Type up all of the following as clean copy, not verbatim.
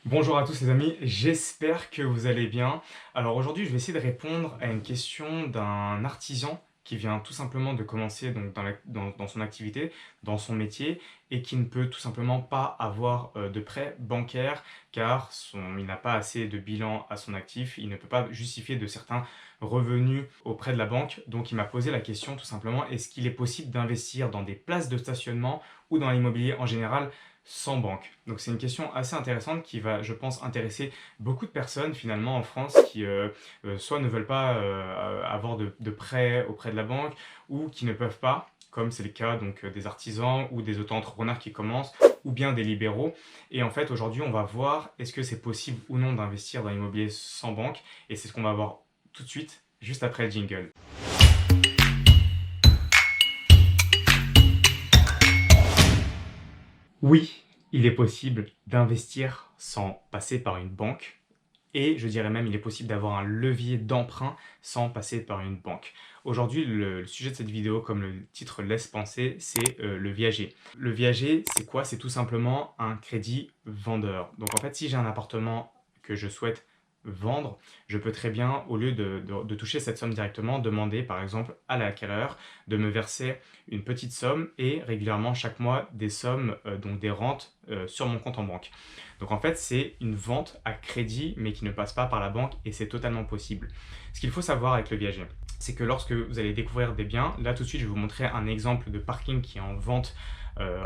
Bonjour à tous les amis, j'espère que vous allez bien. Alors aujourd'hui, je vais essayer de répondre à une question d'un artisan qui vient tout simplement de commencer donc, dans son activité, dans son métier, et qui ne peut tout simplement pas avoir de prêt bancaire car il n'a pas assez de bilan à son actif, il ne peut pas justifier de certains revenus auprès de la banque. Donc il m'a posé la question tout simplement, est-ce qu'il est possible d'investir dans des places de stationnement ou dans l'immobilier en général sans banque? Donc c'est une question assez intéressante qui va, je pense, intéresser beaucoup de personnes finalement en France qui soit ne veulent pas avoir de prêts auprès de la banque ou qui ne peuvent pas, comme c'est le cas donc des artisans ou des auto-entrepreneurs qui commencent ou bien des libéraux. Et en fait aujourd'hui on va voir est-ce que c'est possible ou non d'investir dans l'immobilier sans banque, et c'est ce qu'on va voir tout de suite juste après le jingle. Oui, il est possible d'investir sans passer par une banque. Et je dirais même il est possible d'avoir un levier d'emprunt sans passer par une banque. Aujourd'hui, le sujet de cette vidéo, comme le titre laisse penser, c'est le viager. Le viager, c'est quoi? C'est tout simplement un crédit vendeur. Donc en fait, si j'ai un appartement que je souhaite vendre, je peux très bien, au lieu de toucher cette somme directement, demander par exemple à l'acquéreur de me verser une petite somme et régulièrement chaque mois des sommes, donc des rentes sur mon compte en banque. Donc en fait, c'est une vente à crédit, mais qui ne passe pas par la banque, et c'est totalement possible. Ce qu'il faut savoir avec le viager, c'est que lorsque vous allez découvrir des biens, là tout de suite, je vais vous montrer un exemple de parking qui est en vente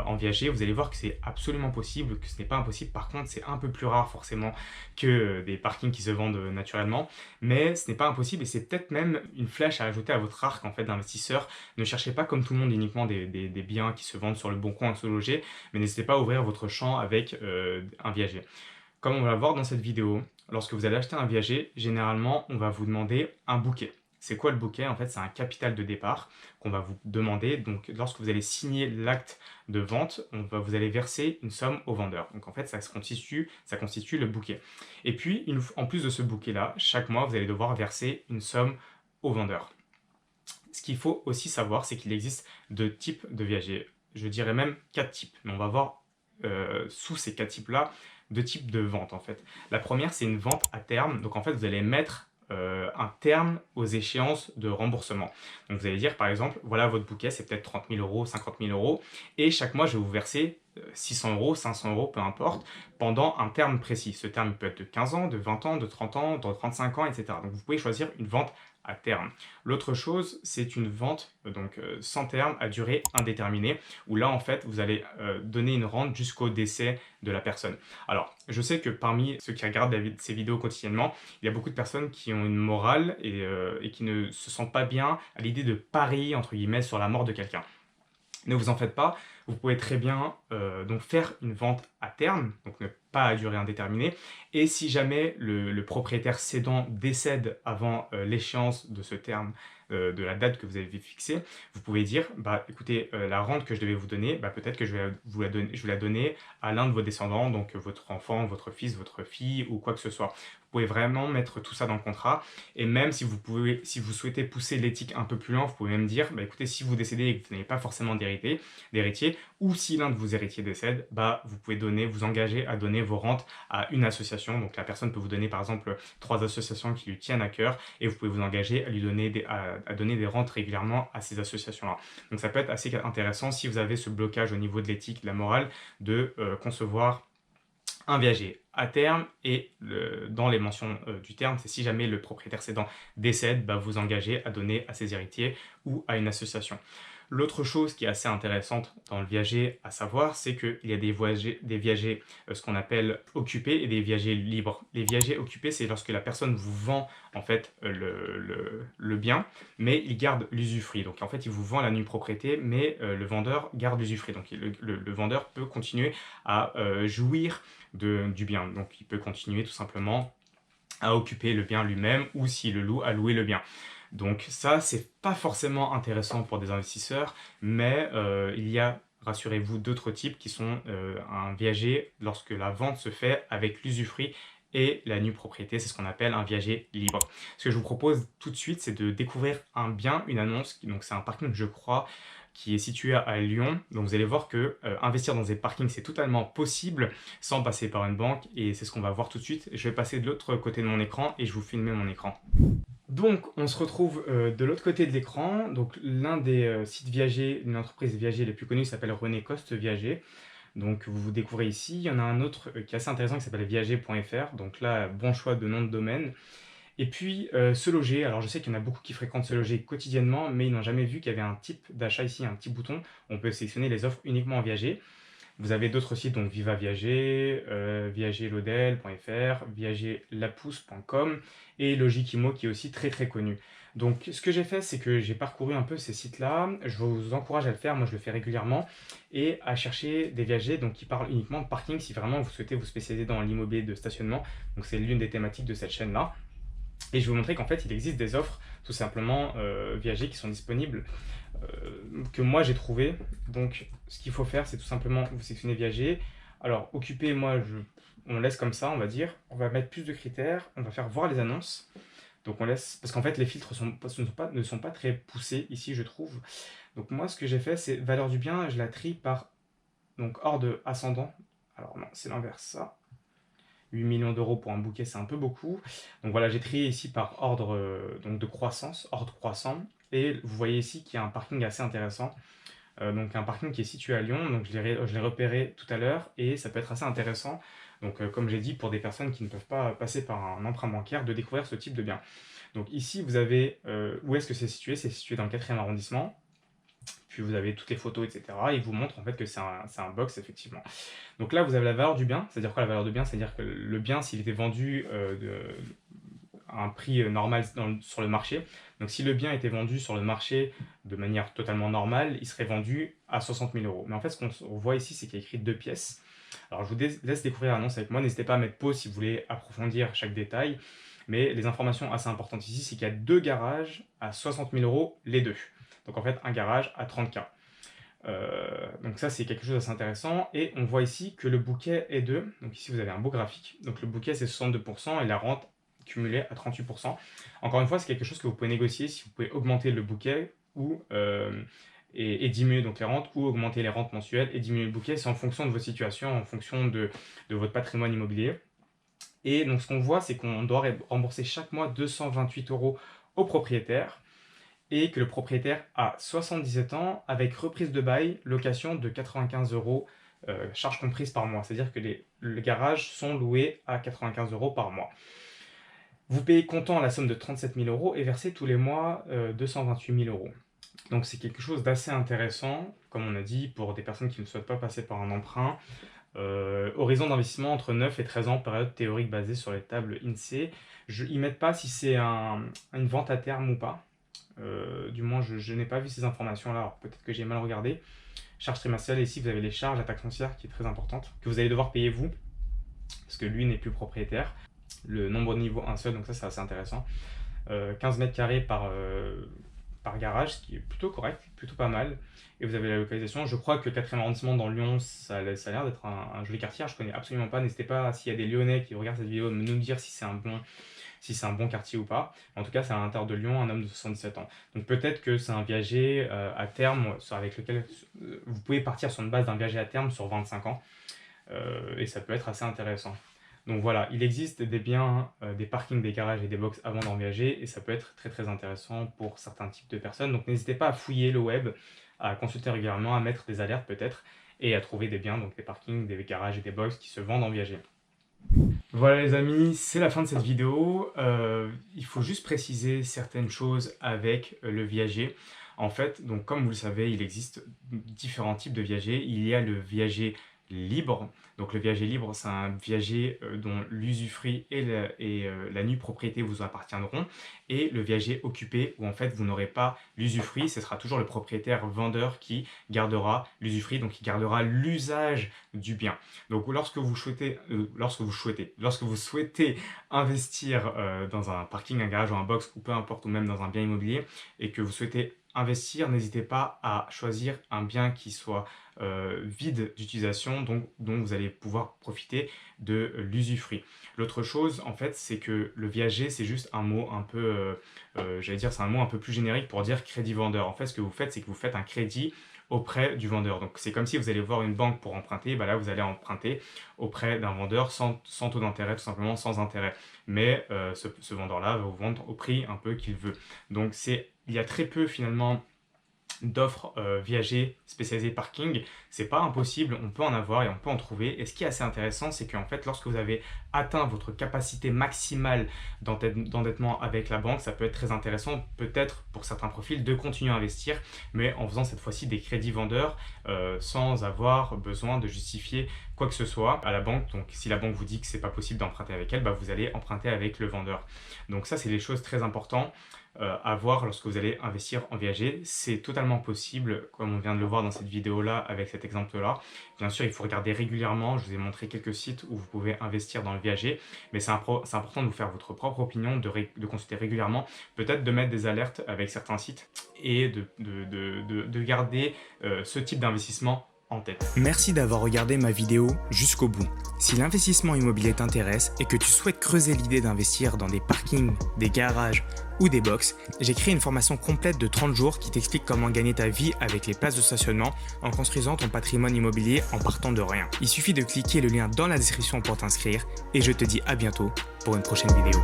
en viager. Vous allez voir que c'est absolument possible, que ce n'est pas impossible. Par contre, c'est un peu plus rare forcément que des parkings qui se vendent naturellement, mais ce n'est pas impossible et c'est peut-être même une flèche à ajouter à votre arc en fait d'investisseur. Ne cherchez pas comme tout le monde uniquement des biens qui se vendent sur le bon coin à se loger, mais n'hésitez pas à ouvrir votre champ avec un viager. Comme on va le voir dans cette vidéo, lorsque vous allez acheter un viager, généralement, on va vous demander un bouquet. C'est quoi le bouquet? En fait, c'est un capital de départ qu'on va vous demander. Donc, lorsque vous allez signer l'acte de vente, vous allez verser une somme au vendeur. Donc, en fait, ça constitue le bouquet. Et puis, en plus de ce bouquet-là, chaque mois, vous allez devoir verser une somme au vendeur. Ce qu'il faut aussi savoir, c'est qu'il existe deux types de viagers. Je dirais même quatre types, mais on va voir sous ces quatre types-là deux types de ventes en fait. La première, c'est une vente à terme. Donc en fait, vous allez mettre un terme aux échéances de remboursement. Donc vous allez dire par exemple, voilà votre bouquet, c'est peut-être 30 000 euros, 50 000 euros, et chaque mois, je vais vous verser 600 euros, 500 euros, peu importe, pendant un terme précis. Ce terme peut être de 15 ans, de 20 ans, de 30 ans, de 35 ans, etc. Donc vous pouvez choisir une vente à terme. L'autre chose, c'est une vente sans terme à durée indéterminée, où là, en fait, vous allez donner une rente jusqu'au décès de la personne. Alors, je sais que parmi ceux qui regardent ces vidéos quotidiennement, il y a beaucoup de personnes qui ont une morale et qui ne se sentent pas bien à l'idée de parier, entre guillemets, sur la mort de quelqu'un. Ne vous en faites pas, vous pouvez très bien donc faire une vente à terme, donc ne pas à durée indéterminée, et si jamais le propriétaire cédant décède avant l'échéance de ce terme, de la date que vous avez fixée, vous pouvez dire, bah écoutez, la rente que je devais vous donner, bah, peut-être que je vais la donner à l'un de vos descendants, donc votre enfant, votre fils, votre fille, ou quoi que ce soit. Vous pouvez vraiment mettre tout ça dans le contrat, et même si si vous souhaitez pousser l'éthique un peu plus loin, vous pouvez même dire, bah écoutez, si vous décédez et que vous n'avez pas forcément d'héritier, ou si l'un de vos héritiers décède, bah vous pouvez vous engager à donner vos rentes à une association. Donc la personne peut vous donner par exemple 3 associations qui lui tiennent à cœur, et vous pouvez vous engager à lui donner à donner des rentes régulièrement à ces associations-là. Donc ça peut être assez intéressant si vous avez ce blocage au niveau de l'éthique, de la morale, de concevoir un viager à terme, et dans les mentions du terme, c'est si jamais le propriétaire cédant décède, bah, vous engagez à donner à ses héritiers ou à une association. L'autre chose qui est assez intéressante dans le viager à savoir, c'est qu'il y a des viagers ce qu'on appelle occupés et des viagers libres. Les viagers occupés, c'est lorsque la personne vous vend en fait le bien, mais il garde l'usufruit. Donc en fait, il vous vend la nue propriété, mais le vendeur garde l'usufruit. Donc le vendeur peut continuer à jouir du bien. Donc il peut continuer tout simplement à occuper le bien lui-même, ou s'il le loue, à louer le bien. Donc ça, c'est pas forcément intéressant pour des investisseurs, mais il y a, rassurez-vous, d'autres types qui sont un viager lorsque la vente se fait avec l'usufruit et la nue propriété. C'est ce qu'on appelle un viager libre. Ce que je vous propose tout de suite, c'est de découvrir un bien, une annonce, donc c'est un parking, je crois, qui est situé à Lyon. Donc vous allez voir que investir dans des parkings, c'est totalement possible sans passer par une banque, et c'est ce qu'on va voir tout de suite. Je vais passer de l'autre côté de mon écran et je vous filmer mon écran. Donc on se retrouve de l'autre côté de l'écran. Donc l'un des sites viagers, une entreprise viager les plus connues s'appelle René Coste Viager. Donc vous découvrez ici. Il y en a un autre qui est assez intéressant qui s'appelle viager.fr. Donc là, bon choix de nom de domaine. Et puis se loger. Alors je sais qu'il y en a beaucoup qui fréquentent se loger quotidiennement, mais ils n'ont jamais vu qu'il y avait un type d'achat ici, un petit bouton. On peut sélectionner les offres uniquement en viager. Vous avez d'autres sites, donc Viva Viager, viagerlodel.fr, viagerlapousse.com et Logikimo qui est aussi très très connu. Donc ce que j'ai fait, c'est que j'ai parcouru un peu ces sites-là. Je vous encourage à le faire, moi je le fais régulièrement, et à chercher des viagers donc, qui parlent uniquement de parking si vraiment vous souhaitez vous spécialiser dans l'immobilier de stationnement. Donc c'est l'une des thématiques de cette chaîne-là. Et je vais vous montrer qu'en fait, il existe des offres, tout simplement, viagers qui sont disponibles, que moi j'ai trouvé. Donc, ce qu'il faut faire, c'est tout simplement, vous sélectionnez viager. Alors, occuper, on laisse comme ça, on va dire. On va mettre plus de critères, on va faire voir les annonces. Donc, on laisse, parce qu'en fait, les filtres ne sont pas très poussés ici, je trouve. Donc, moi, ce que j'ai fait, c'est valeur du bien, je la trie par, donc, ordre ascendant. Alors, non, c'est l'inverse, ça. 8 millions d'euros pour un bouquet, c'est un peu beaucoup. Donc voilà, j'ai trié ici par ordre donc de croissance, ordre croissant. Et vous voyez ici qu'il y a un parking assez intéressant. Donc un parking qui est situé à Lyon, donc je l'ai repéré tout à l'heure, et ça peut être assez intéressant. Donc comme j'ai dit, pour des personnes qui ne peuvent pas passer par un emprunt bancaire, de découvrir ce type de bien. Donc ici, vous avez, où est-ce que c'est situé? C'est situé dans le 4e arrondissement. Puis vous avez toutes les photos, etc. Et il vous montre en fait que c'est un box, effectivement. Donc là, vous avez la valeur du bien. C'est-à-dire quoi la valeur du bien? C'est-à-dire que le bien, s'il était vendu à un prix normal sur le marché, donc si le bien était vendu sur le marché de manière totalement normale, il serait vendu à 60 000 euros. Mais en fait, ce qu'on voit ici, c'est qu'il y a écrit 2 pièces. Alors je vous laisse découvrir l'annonce avec moi. N'hésitez pas à mettre pause si vous voulez approfondir chaque détail. Mais les informations assez importantes ici, c'est qu'il y a 2 garages à 60 000 euros les deux. Donc en fait, un garage à 30 000. Donc ça, c'est quelque chose d'assez intéressant. Et on voit ici que le bouquet est de... Donc ici, vous avez un beau graphique. Donc le bouquet, c'est 62% et la rente cumulée à 38%. Encore une fois, c'est quelque chose que vous pouvez négocier si vous pouvez augmenter le bouquet ou, et diminuer donc les rentes, ou augmenter les rentes mensuelles et diminuer le bouquet. C'est en fonction de votre situation, en fonction de votre patrimoine immobilier. Et donc ce qu'on voit, c'est qu'on doit rembourser chaque mois 228 euros au propriétaire, et que le propriétaire a 77 ans avec reprise de bail, location de 95 euros, charges comprises par mois. C'est-à-dire que les garages sont loués à 95 euros par mois. Vous payez comptant la somme de 37 000 euros et versez tous les mois 228 000 euros. Donc c'est quelque chose d'assez intéressant, comme on a dit, pour des personnes qui ne souhaitent pas passer par un emprunt. Horizon d'investissement entre 9 et 13 ans, période théorique basée sur les tables INSEE. Ils ne mettent pas si c'est une vente à terme ou pas. Du moins, je n'ai pas vu ces informations-là, alors peut-être que j'ai mal regardé. Charges trimestrielles, ici vous avez les charges, la taxe foncière qui est très importante, que vous allez devoir payer vous, parce que lui n'est plus propriétaire. Le nombre de niveaux, un seul, donc ça c'est assez intéressant. 15 mètres carrés par garage, ce qui est plutôt correct, plutôt pas mal. Et vous avez la localisation. Je crois que le 4e arrondissement dans Lyon, ça a l'air d'être un joli quartier. Je connais absolument pas. N'hésitez pas, s'il y a des Lyonnais qui regardent cette vidéo, de nous dire si c'est un bon quartier ou pas. En tout cas, c'est à l'intérieur de Lyon, un homme de 77 ans. Donc peut-être que c'est un viager à terme avec lequel vous pouvez partir sur une base d'un viager à terme sur 25 ans. Et ça peut être assez intéressant. Donc voilà, il existe des biens, des parkings, des garages et des box avant d'en viager, et ça peut être très très intéressant pour certains types de personnes. Donc n'hésitez pas à fouiller le web, à consulter régulièrement, à mettre des alertes peut-être, et à trouver des biens, donc des parkings, des garages et des box qui se vendent en viager. Voilà les amis, c'est la fin de cette vidéo. Il faut juste préciser certaines choses avec le viager. En fait, donc comme vous le savez, il existe différents types de viagers. Il y a le viager libre. Donc le viager libre, c'est un viager dont l'usufruit et la nue propriété vous appartiendront. Et le viager occupé, où en fait vous n'aurez pas l'usufruit, ce sera toujours le propriétaire vendeur qui gardera l'usufruit, donc qui gardera l'usage du bien. Donc lorsque vous souhaitez investir dans un parking, un garage ou un box, ou peu importe, ou même dans un bien immobilier, et que vous souhaitez investir, n'hésitez pas à choisir un bien qui soit vide d'utilisation, donc dont vous allez pouvoir profiter de l'usufruit. L'autre chose, en fait, c'est que le viager, c'est juste un mot un peu, c'est un mot un peu plus générique pour dire crédit vendeur. En fait, ce que vous faites, c'est que vous faites un crédit auprès du vendeur. Donc c'est comme si vous allez voir une banque pour emprunter, bah là vous allez emprunter auprès d'un vendeur sans taux d'intérêt, tout simplement sans intérêt. Mais ce vendeur-là va vous vendre au prix un peu qu'il veut. Donc il y a très peu finalement d'offres viager spécialisées parking. C'est pas impossible, on peut en avoir et on peut en trouver. Et ce qui est assez intéressant, c'est qu'en fait, lorsque vous avez atteint votre capacité maximale d'endettement avec la banque, ça peut être très intéressant, peut-être pour certains profils, de continuer à investir, mais en faisant cette fois-ci des crédits vendeurs sans avoir besoin de justifier quoi que ce soit à la banque. Donc si la banque vous dit que c'est pas possible d'emprunter avec elle, bah, vous allez emprunter avec le vendeur. Donc ça, c'est des choses très importantes à voir lorsque vous allez investir en viager. C'est totalement possible, comme on vient de le voir dans cette vidéo-là, avec cet exemple-là. Bien sûr, il faut regarder régulièrement. Je vous ai montré quelques sites où vous pouvez investir dans le viager, mais c'est important de vous faire votre propre opinion, de consulter régulièrement, peut-être de mettre des alertes avec certains sites et de garder ce type d'investissement en tête. Merci d'avoir regardé ma vidéo jusqu'au bout. Si l'investissement immobilier t'intéresse et que tu souhaites creuser l'idée d'investir dans des parkings, des garages ou des box, j'ai créé une formation complète de 30 jours qui t'explique comment gagner ta vie avec les places de stationnement en construisant ton patrimoine immobilier en partant de rien. Il suffit de cliquer le lien dans la description pour t'inscrire et je te dis à bientôt pour une prochaine vidéo.